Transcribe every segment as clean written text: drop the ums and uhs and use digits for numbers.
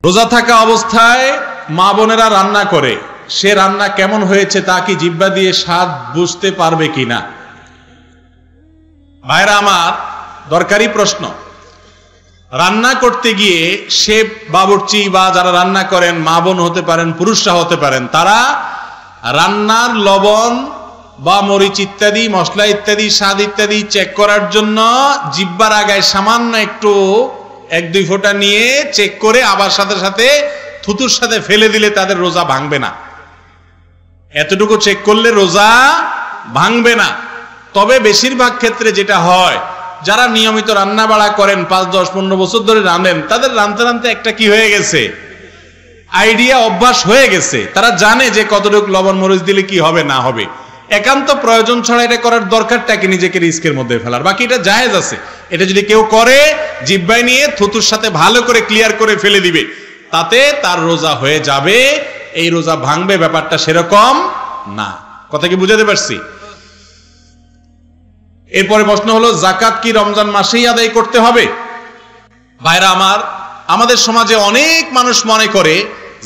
রোজা থাকা অবস্থায় মা বোনেরা রান্না করে, সে রান্না কেমন হয়েছে তা কি জিহ্বা দিয়ে স্বাদ বুঝতে পারবে কিনা? ভাইরা আমার, দরকারি প্রশ্ন। রান্না করতে গিয়ে শেফ, বাবুর্চি বা যারা রান্না করেন, মা বোন হতে পারেন, পুরুষরা হতে পারেন, তারা রান্নার লবণ বা মরিচ ইত্যাদি, মশলা ইত্যাদি, স্বাদ ইত্যাদি চেক করার জন্য জিহ্বার আগায় সামান্য একটু 1-2 ফোঁটা নিয়ে চেক করে আবার সাথে সাথে থুতুর সাথে ফেলে দিলে তাদের রোজা ভাঙবে না। এতটুকু চেক করলে রোজা ভাঙবে না। তবে বেশিরভাগ ক্ষেত্রে যেটা হয়, যারা নিয়মিত রান্না বাড়া করেন, 5, 10, 15 বছর ধরে রাঁধেন, তাদের রাঁধতে রাঁধতে একটা কি হয়ে গেছে, আইডিয়া, অভ্যাস হয়ে গেছে। তারা জানে যে কতটুকু লবণ মরিচ দিলে কি হবে না হবে। একান্ত প্রয়োজন ছাড়া এটা করার দরকারটাকে নিজেকে রিস্কের মধ্যে ফেলার, বাকি এটা জায়েজ আছে। এটা যদি কেউ করে, জিহ্বায় নিয়ে থুতুর সাথে ভালো করে ক্লিয়ার করে ফেলে দিবে, তাতে তার রোজা হয়ে যাবে। এই রোজা ভাঙবে ব্যাপারটা সেরকম না। কথা কি বুঝাতে পারছি? এরপরে প্রশ্ন হলো, যাকাত কি রমজান মাসেই আদায় করতে হবে? ভাইরা আমার, আমাদের সমাজে অনেক মানুষ মনে করে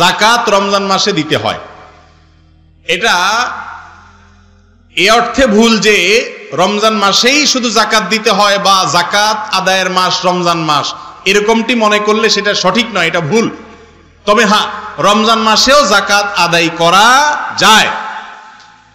যাকাত রমজান মাসে দিতে হয়। এটা এ অর্থে ভুল যে রমজান মাসেই শুধু যাকাত দিতে হয় বা যাকাত আদায়ের মাস রমজান মাস, এরকমটি মনে করলে সেটা সঠিক নয়, এটা ভুল। তবে হ্যাঁ, রমজান মাসেও যাকাত আদায় করা যায়।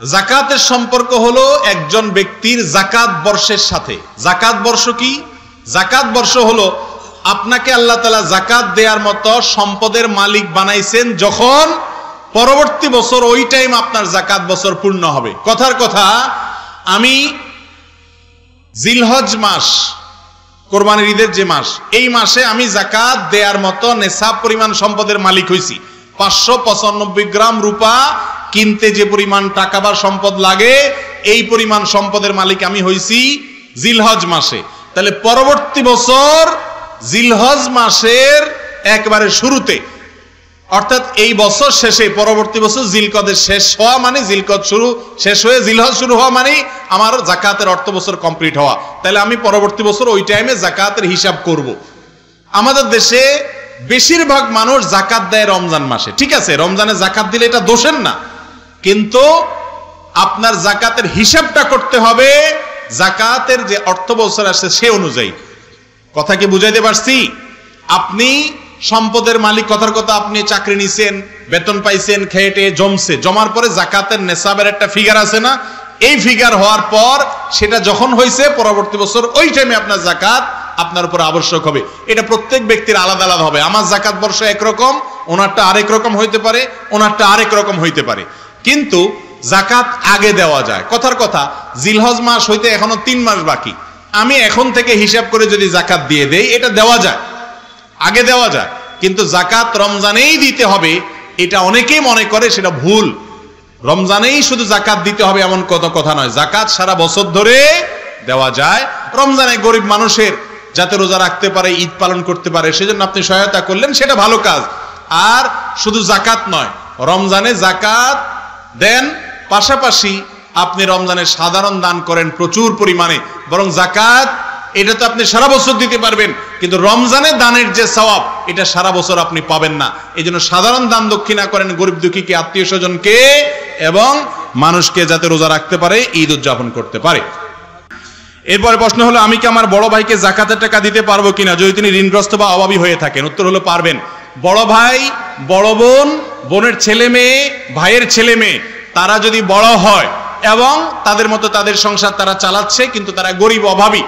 যাকাতের সম্পর্ক হলো একজন ব্যক্তির যাকাত বর্ষের সাথে। যাকাত বর্ষ কি? যাকাত বর্ষ হলো আপনাকে আল্লাহ তাআলা যাকাত দেওয়ার মতো সম্পদের মালিক বানাইছেন যখন পরবর্তী বছর ওই টাইম আপনার যাকাত বছর পূর্ণ হবে। কথার কথা, আমি জিলহজ মাস, কোরবানির ঈদের যে মাস, এই মাসে আমি যাকাত দেওয়ার মতো নেশাব পরিমাণ সম্পদের মালিক হইছি। 595 গ্রাম রূপা কিনতে যে পরিমাণ টাকা বা সম্পদ লাগে, এই পরিমাণ সম্পদের মালিক আমি হইছি জিলহজ মাসে। তাহলে পরবর্তী বছর জিলহজ মাসের একবারে শুরুতে, অর্থাৎ এই বছর শেষে পরবর্তী বছর জিলকদের শেষ হওয়া মানে, জিলকদ শুরু শেষ হয়ে জিলহজ শুরু হওয়া মানে আমার যাকাতের অর্থ বছর কমপ্লিট হওয়া। তাহলে আমি পরবর্তী বছর ওই টাইমে যাকাতের হিসাব করব। আমাদের দেশে বেশিরভাগ মানুষ যাকাত দেয় রমজান মাসে। ঠিক আছে, রমজানে যাকাত দিলে এটা দোষের না, কিন্তু আপনার যাকাতের হিসাবটা করতে হবে যাকাতের যে অর্থ বছর আসে সে অনুযায়ী। কথা কি বুঝাইতে পারছি? আপনি সম্পদের মালিক, কথার কথা, আপনি চাকরি নিছেন, বেতন পাইছেন, খেটে জমছে, জমার পরে যাকাতের নেশাবের একটা ফিগার আছে না, এই ফিগার হওয়ার পর সেটা যখন হয়েছে পরবর্তী বছর ওই টাইমে আপনার যাকাত আপনার উপর আবশ্যক হবে। এটা প্রত্যেক ব্যক্তির আলাদা আলাদা হবে। আমার যাকাত বর্ষ একরকম, ওনারটা আরেক রকম হইতে পারে, ওনারটা আরেক রকম হইতে পারে, কিন্তু যাকাত আগে দেওয়া যায়। কথার কথা, জিলহজ মাস হইতে এখনো 3 মাস বাকি, আমি এখন থেকে হিসাব করে যদি যাকাত দিয়ে দেই, এটা দেওয়া যায়, আগে দেওয়া যায়। কিন্তু যাকাত রমজানেই দিতে হবে, এটা অনেকেই মনে করে, সেটা ভুল। রমজানেই শুধু যাকাত দিতে হবে এমন কথা নয়, যাকাত সারা বছর ধরে দেওয়া যায়। রমজানে গরিব মানুষের যাতে রোজা রাখতে পারে, ঈদ পালন করতে পারে, সেজন্য আপনি সহায়তা করলেন, সেটা ভালো কাজ। আর শুধু যাকাত নয়, রমজানে যাকাত দেন, পাশাপাশি আপনি রমজানে সাধারণ দান করেন প্রচুর পরিমাণে। বরং যাকাত এটা তো আপনি সারা বছর দিতে পারবেন, কিন্তু রমজানে দানের যে সওয়াব, এটা সারা বছর আপনি পাবেন না। এই জন্য সাধারণ দান দক্ষিণা করেন গরিব দুঃখীকে, আত্মীয় স্বজনকে, এবং মানুষকে যাতে রোজা রাখতে পারে, ঈদ উদযাপন করতে পারে। এরপরে প্রশ্ন হলো, আমি কি আমার বড় ভাইকে যাকাতের টাকা দিতে পারবো কিনা যদি তিনি ঋণগ্রস্ত বা অভাবী হয়ে থাকেন? উত্তর হলো পারবেন। বড় ভাই, বড় বোন, বোনের ছেলে মেয়ে, ভাইয়ের ছেলে মেয়ে, তারা যদি বড় হয় এবং তাদের মতো তাদের সংসার তারা চালাচ্ছে, কিন্তু তারা গরিব অভাবী,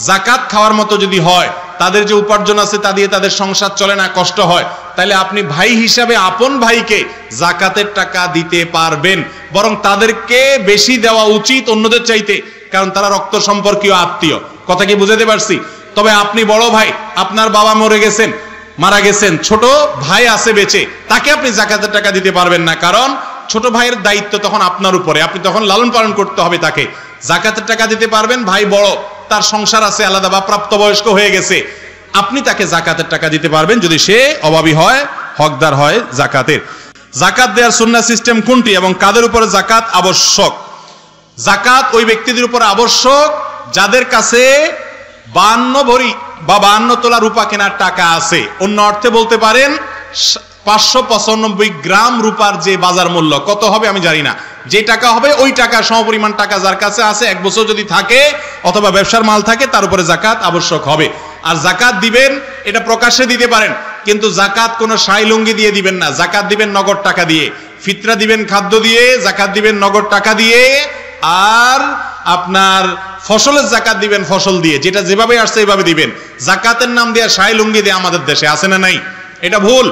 যাকাত খাওয়ার মতো যদি হয়, তাদের যে উপার্জন আছে তা দিয়ে তাদের সংসার চলে না, কষ্ট হয়, তাহলে আপনি ভাই হিসাবে আপন ভাইকে যাকাতের টাকা দিতে পারবেন। বরং তাদেরকে বেশি দেওয়া উচিত অন্যদের চাইতে, কারণ তারা রক্ত সম্পর্কীয় আত্মীয়। কথা কি বুঝাতে পারছি? তবে আপনি বড় ভাই, আপনার বাবা মারা গেছেন, ছোট ভাই আছে বেঁচে, তাকে আপনি যাকাতের টাকা দিতে পারবেন না, কারণ ছোট ভাইয়ের দায়িত্ব তখন আপনার উপরে, আপনি তখন লালন পালন করতে হবে তাকে। যাকাতের টাকা দিতে পারবেন, ভাই বড়, তার সংসার আছে আলাদা বা প্রাপ্তবয়স্ক হয়ে গেছে, আপনি তাকে যাকাতের টাকা দিতে পারবেন যদি সে অভাবী হয়, হকদার হয় যাকাতের। যাকাত দেওয়ার সুন্নাহ সিস্টেম কোনটি এবং কাদের উপরে যাকাত আবশ্যক? যাকাত ওই ব্যক্তিদের উপর আবশ্যক যাদের কাছে 52 ভরি বা 52 তোলা রূপা কেনার টাকা আছে। অন্য অর্থে বলতে পারেন 595 গ্রাম রূপার যে বাজার মূল্য, কত হবে আমি জানি না, যে টাকা হবে ওই টাকা সমপরিমাণ টাকা যার কাছে আছে, 1 বছর যদি থাকে অথবা ব্যবসার মাল থাকে তার উপরে যাকাত আবশ্যক হবে। আর যাকাত দিবেন এটা প্রকাশ্যে দিতে পারেন, কিন্তু যাকাত কোনো শাই লুঙ্গি দিয়ে দিবেন না, যাকাত দিবেন নগদ টাকা দিয়ে। ফিতরা দিবেন খাদ্য দিয়ে, যাকাত দিবেন নগদ টাকা দিয়ে, আর আপনার ফসলের যাকাত দিবেন ফসল দিয়ে, যেটা যেভাবে আসছে এইভাবে দিবেন। যাকাতের নাম দিয়ে শাই লুঙ্গি দিয়ে আমাদের দেশে আছে না নাই? এটা ভুল।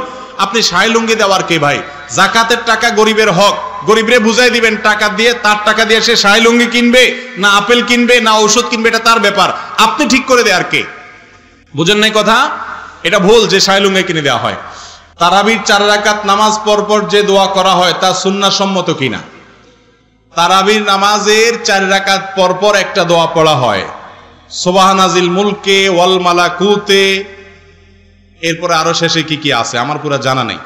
আপনি শাই লুঙ্গি দেওয়ার কে ভাই? যাকাতের টাকা গরিবের হক, গরিবরে বুঝাই দিবেন টাকা দিয়ে, তার টাকা দিয়ে সে শাই লুঙ্গি কিনবে না আপেল কিনবে না ঔষধ কিনবে, এটা তার ব্যাপার, আপনি ঠিক করে দেয়ার কে? বুঝেন নাই কথা? এটা ভুল যে শাই লুঙ্গি কিনে দেওয়া হয়। তারাবির 4 রাকাত নামাজ পরপর যে দোয়া করা হয় তা সুন্নাহ সম্মত কিনা? তারাবির নামাজের 4 রাকাত পরপর একটা দোয়া পড়া হয়, সুবহানাজিল মুলকে ওয়াল মালাকুতে, এরপরে আরো শেষে কি কি আছে আমার পুরো জানা নেই।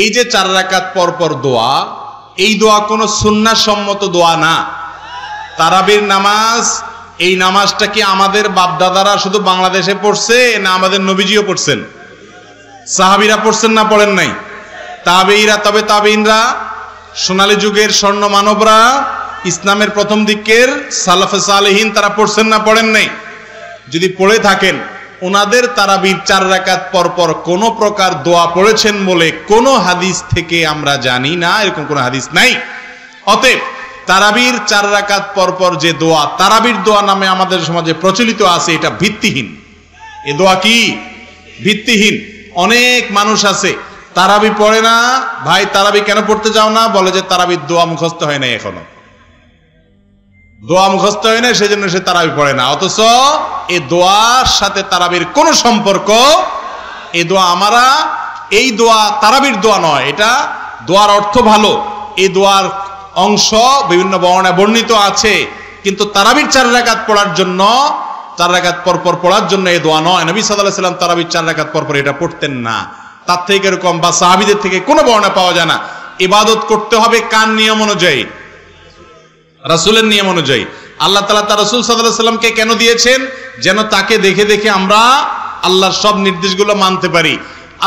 এই যে 4 রাকাত পরপর দোয়া, এই দোয়া কোনো সুন্নাহ সম্মত দোয়া না। তারাবির নামাজ, এই নামাজটা কি আমাদের বাপদাদারা শুধু বাংলাদেশে পড়ছে না আমাদের নবীজিও পড়ছেন? সাহাবীরা পড়ছেন না পড়েন নাই? তাবেঈরা, তবে তাবেঈনরা, সোনালী যুগের স্বর্ণ মানবরা, ইসলামের প্রথম দিকের সালাফে সালেহিন, তারা পড়ছেন না পড়েন নাই? যদি পড়ে থাকেন, ওনাদের তারাবির 4 রাকাত পরপর কোন প্রকার দোয়া পড়েছেন বলে কোন হাদিস থেকে আমরা জানি না, এরকম কোন হাদিস নাই। অতএব তারাবির 4 রাকাত পরপর যে দোয়া, তারাবির দোয়া নামে আমাদের সমাজে প্রচলিত আছে, এটা ভিত্তিহীন। এ দোয়া কি? ভিত্তিহীন। অনেক মানুষ আছে তারাবি পড়ে না, ভাই তারাবি কেন পড়তে যাও না? বলে যে তারাবির দোয়া মুখস্থ হয় না, এখনো দোয়া মুখস্থ হয় না, সেজন্য সে তারাবি পড়ে না। অথচ এই দোয়ার সাথে তারাবির কোনো সম্পর্ক, এই দোয়া আমরা, এই দোয়া তারাবির দোয়া নয়, এটা দোয়ার অর্থ ভালো, এই দোয়ার অংশ বিভিন্ন বর্ণনায় বর্ণিত আছে, কিন্তু তারাবির 4 রাকাত পড়ার জন্য, 4 রাকাত পরপর পড়ার জন্য এই দোয়া নয়। নবী সাল্লাল্লাহু আলাইহি ওয়াসাল্লাম তারাবির 4 রাকাত পরপর এটা পড়তেন না। তার থেকে এরকম বা সাহাবীদের থেকে কোনো বর্ণনা পাওয়া যায় না। ইবাদত করতে হবে কার নিয়ম অনুযায়ী? রাসূলের নিয়ম অনুযায়ী। আল্লাহ তাআলা তার রাসূল সাল্লাল্লাহু আলাইহি ওয়াসাল্লামকে কেন দিয়েছেন? যেন তাকে দেখে দেখে আমরা আল্লাহর সব নির্দেশগুলো মানতে পারি।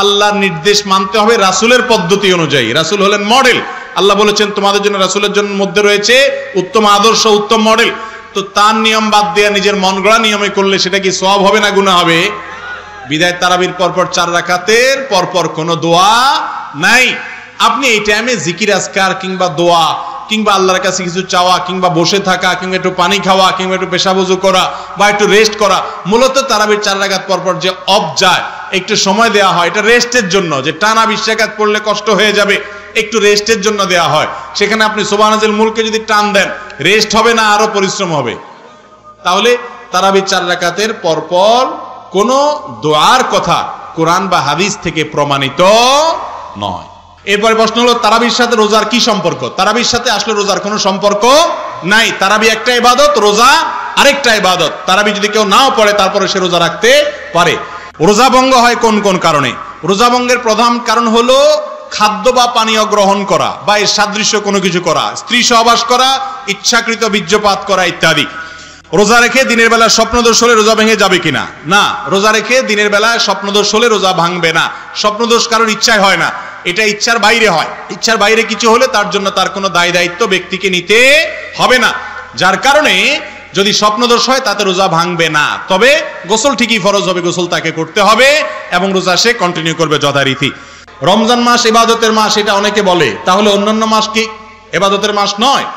আল্লাহর নির্দেশ মানতে হবে রাসূলের পদ্ধতি অনুযায়ী। রাসূল হলেন মডেল। আল্লাহ বলেছেন তোমাদের জন্য রাসূলের জন্য মধ্যে রয়েছে উত্তম আদর্শ, উত্তম মডেল। তো তার নিয়ম বাদ দিয়ে নিজের মন গড়া নিয়মে করলে সেটা কি সওয়াব হবে না গুনাহ হবে? বিদায় তারাবির পরপর 4 রাকাতের পরপর কোনো দোয়া নাই। আপনি এই টাইমে জিকির আজকার কিংবা দোয়া কিংবা আল্লাহর কাছে কিছু চাওয়া কিংবা বসে থাকা কিংবা একটু পানি খাওয়া কিংবা একটু পেশাব ওযু করা বা একটু রেস্ট করা, মূলত তারাবির 4 রাকাত পরপর যে অফ যায়, একটু সময় দেওয়া হয়, এটা রেস্টের জন্য। যে টানা 20 রাকাত পড়লে কষ্ট হয়ে যাবে, একটু রেস্টের জন্য দেওয়া হয়। সেখানে আপনি সুবহানাল মুলকে যদি টান দেন, রেস্ট হবে না আরো পরিশ্রম হবে? তাহলে তারাবির 4 রাকাতের পরপর কোন দোয়ার কথা কোরআন বা হাদিস থেকে প্রমাণিত নয়। এরপরে প্রশ্ন হলো তারাবির সাথে রোজার কি সম্পর্ক? তারাবির সাথে আসলে রোজার কোনো সম্পর্ক নাই। তারাবি একটা ইবাদত, রোজা আরেকটা ইবাদত। তারাবি যদি কেউ নাও পড়ে তারপরে সে রোজা রাখতে পারে। রোজা ভঙ্গ হয় কোন কোন কারণে? রোজা ভঙ্গের প্রধান কারণ হলো খাদ্য বা পানীয় গ্রহণ করা বা এর সাদৃশ্য কোনো কিছু করা, স্ত্রী সহবাস করা, ইচ্ছাকৃত বীর্যপাত করা ইত্যাদি। রোজা রেখে দিনের বেলা স্বপ্নদোষ হলে রোজা ভেঙে যাবে কিনা? না, রোজা রেখে দিনের বেলা স্বপ্নদোষ হলে রোজা ভাঙবে না। স্বপ্নদোষ কারোর ইচ্ছায় হয় না, এটা ইচ্ছার বাইরে হয়। ইচ্ছার বাইরে কিছু হলে তার জন্য তার কোনো দায় দায়িত্ব ব্যক্তিকে নিতে হবে না। যার কারণে যদি স্বপ্নদোষ হয় তাতে রোজা ভাঙবে না, তবে গোসল ঠিকই ফরজ হবে, গোসল তাকে করতে হবে এবং রোজা সে কন্টিনিউ করবে যথারীতি। রমজান মাস ইবাদতের মাস, এটা অনেকে বলে, তাহলে অন্যান্য মাস কি ইবাদতের মাস নয়?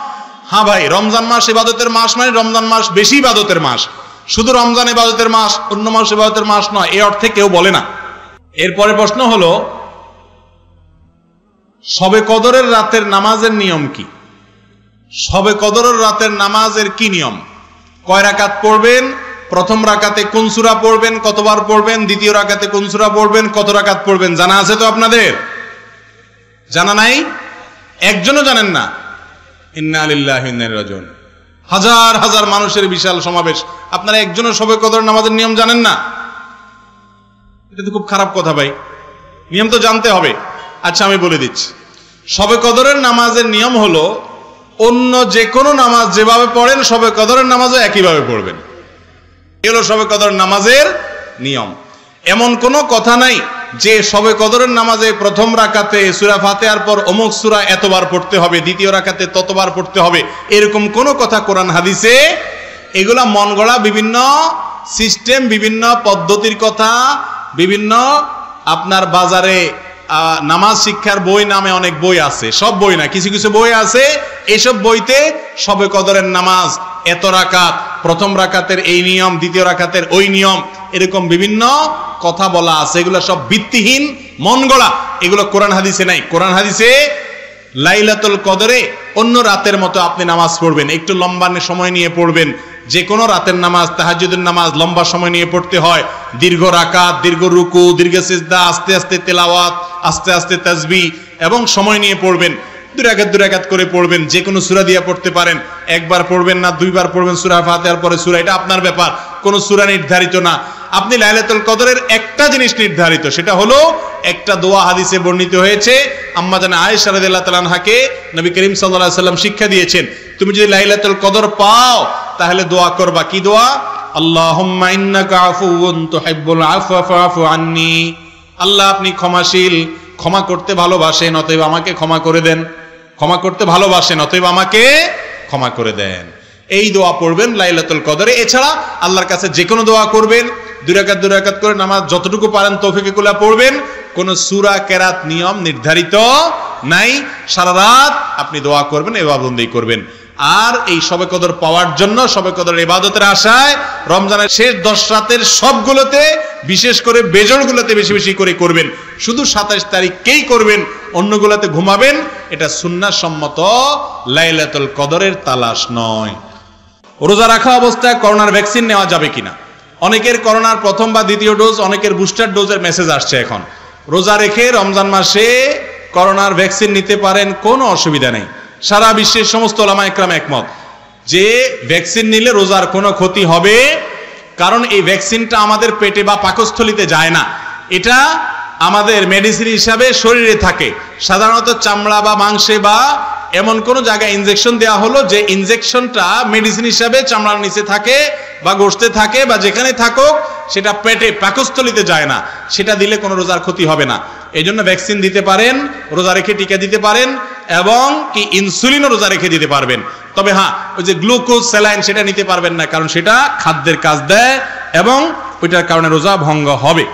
হ্যাঁ ভাই, রমজান মাস ইবাদতের মাস মানে রমজান মাস বেশি ইবাদতের মাস। শুধু রমজান ইবাদতের মাস, অন্য মাস ইবাদতের মাস নয়, এই অর্থে কেউ বলে না। এরপরে প্রশ্ন হলো শবে কদরের রাতের নামাজের নিয়ম কি? শবে কদরের রাতের নামাজের কি নিয়ম? কয় রাকাত পড়বেন? প্রথম রাকাতে কোন সূরা পড়বেন, কতবার পড়বেন? দ্বিতীয় রাকাতে কোন সূরা পড়বেন, কত রাকাত পড়বেন? জানা আছে তো আপনাদের? জানা নাই? একজনও জানেন না? ইন্না লিল্লাহি ওয়া ইন্না ইলাইহি রাজিউন। হাজার হাজার মানুষের বিশাল সমাবেশ, আপনারা একজনও শবে কদর নামাজের নিয়ম জানেন না? এটা তো খুব খারাপ কথা ভাই, নিয়ম তো জানতে হবে। আচ্ছা আমি বলে দিচ্ছি, শবে কদরের নামাজের নিয়ম হলো অন্য যে কোনো নামাজ যেভাবে পড়েন শবে কদরের নামাজও একইভাবে পড়বেন। এই হলো শবে কদর নামাজের নিয়ম। এমন কোনো কথা নাই যে শবে কদরের নামাজে প্রথম রাকাতে সূরা ফাতিহার পর অমুক সূরা এতবার পড়তে হবে, দ্বিতীয় রাকাতে ততবার পড়তে হবে, এরকম কোনো কথা কোরআন হাদিসে, এগুলা মন গড়া বিভিন্ন সিস্টেম, বিভিন্ন পদ্ধতির কথা, বিভিন্ন আপনার বাজারে নামাজ শিক্ষার বই নামে অনেক বই আছে, সব বই না, কিছু কিছু বই আছে, এইসব বইতে শবে কদরের নামাজ এত রাকাত, প্রথম রাকাতের এই নিয়ম, দ্বিতীয় রাকাতের ওই নিয়ম, এরকম বিভিন্ন কথা বলা আছে। এগুলো সব ভিত্তিহীন, মন গড়া, এগুলো কোরআন হাদিসে নাই। কোরআন হাদিসে লাইলাতুল কদরে অন্য রাতের মতো আপনি নামাজ পড়বেন, একটু লম্বা সময় নিয়ে পড়বেন। যে কোনো রাতের নামাজ, তাহাজ্জুদের নামাজ লম্বা সময় নিয়ে পড়তে হয়, দীর্ঘ রাকাত, দীর্ঘ রুকু, দীর্ঘ সিজদা, আস্তে আস্তে তেলাওয়াত, আস্তে আস্তে তাসবিহ, এবং সময় নিয়ে পড়বেন। দুই রাকাত করে পড়বেন, যে কোনো সূরা দিয়ে পড়তে পারেন, একবার পড়বেন না দুইবার পড়বেন সূরা ফাতিহার পরে সূরা, এটা আপনার ব্যাপার, কোনো সূরা নির্ধারিত না। আপনি লাইলাতুল কদরের একটা জিনিস নির্ধারিত, সেটা হলো একটা দোয়া হাদিসে বর্ণিত হয়েছে, আম্মা জান আয়েশা রাদিয়াল্লাহু তাআলা আনহাকে নবী করিম সাল্লাল্লাহু আলাইহি ওয়াসাল্লাম শিক্ষা দিয়েছেন, তুমি যদি লাইলাতুল কদর পাও তাহলে দোয়া করবা। কি দোয়া? আল্লাহুম্মা ইন্নাকা আফুউন তুহিব্বুল আফওয়া ফাআফু আন্নী। আল্লাহ আপনি ক্ষমাশীল, ক্ষমা করতে ভালোবাসেন, অতএব আমাকে ক্ষমা করে দেন। ক্ষমা করতে ভালোবাসেন, অতএব আমাকে ক্ষমা করে দেন। এই দোয়া পড়বেন লাইলাতুল কদরে। এছাড়া আল্লাহর কাছে যে কোনো দোয়া করবেন, দুই রাকাত করে নামাজ যতটুকু পারেন তৌফিকে কুল্লা পড়বেন। কোন সূরা কেরাত নিয়ম নির্ধারিত নাই, সারা রাত আপনি দোয়া করবেন, ইবাদত করবেন। আর এই শবে কদর পাওয়ার জন্য, শবে কদরের ইবাদতের আশায় রমজানের শেষ 10 রাতের সবগুলোতে, বিশেষ করে বেজোড়গুলোতে বেশি বেশি করে করবেন। শুধু 27 তারিখকেই করবেন, অন্যগুলোতে ঘুমাবেন। এটা সুন্নাহ সম্মত লাইলাতুল কদরের তালাশ নয়। রোজা রাখা অবস্থায় করোনার ভ্যাকসিন নেওয়া যাবে কিনা? অনেকের করোনার প্রথম বা দ্বিতীয় ডোজ, অনেকের বুস্টার ডোজের মেসেজ আসছে। এখন রোজা রেখে রমজান মাসে করোনার ভ্যাকসিন নিতে পারেন, কোনো অসুবিধা নেই। সারা বিশ্বের সমস্ত ওলামা একরাম একমত যে ভ্যাকসিন নিলে রোজার কোনো ক্ষতি হবে, কারণ এই ভ্যাকসিনটা আমাদের পেটে বা পাকস্থলিতে যায় না, এটা আমাদের মেডিসিন হিসাবে শরীরে থাকে। সাধারণত চামড়া বা মাংসে বা এমন কোন জায়গায় ইনজেকশন দেওয়া হলো যে ইনজেকশনটা মেডিসিন হিসাবে চামড়ার নিচে থাকে বা গোশতে থাকে বা যেখানে থাকুক, সেটা পেটে পাকস্থলিতে যায় না, সেটা দিলে কোনো রোজার ক্ষতি হবে না। এই জন্য ভ্যাকসিন দিতে পারেন, রোজা রেখে টিকা দিতে পারেন, এবং কি ইনসুলিনও রোজা রেখে দিতে পারবেন। তবে হ্যাঁ, ওই যে গ্লুকোজ, স্যালাইন, সেটা নিতে পারবেন না, কারণ সেটা খাদ্যের কাজ দেয় এবং ওইটার কারণে রোজা ভঙ্গ হবে।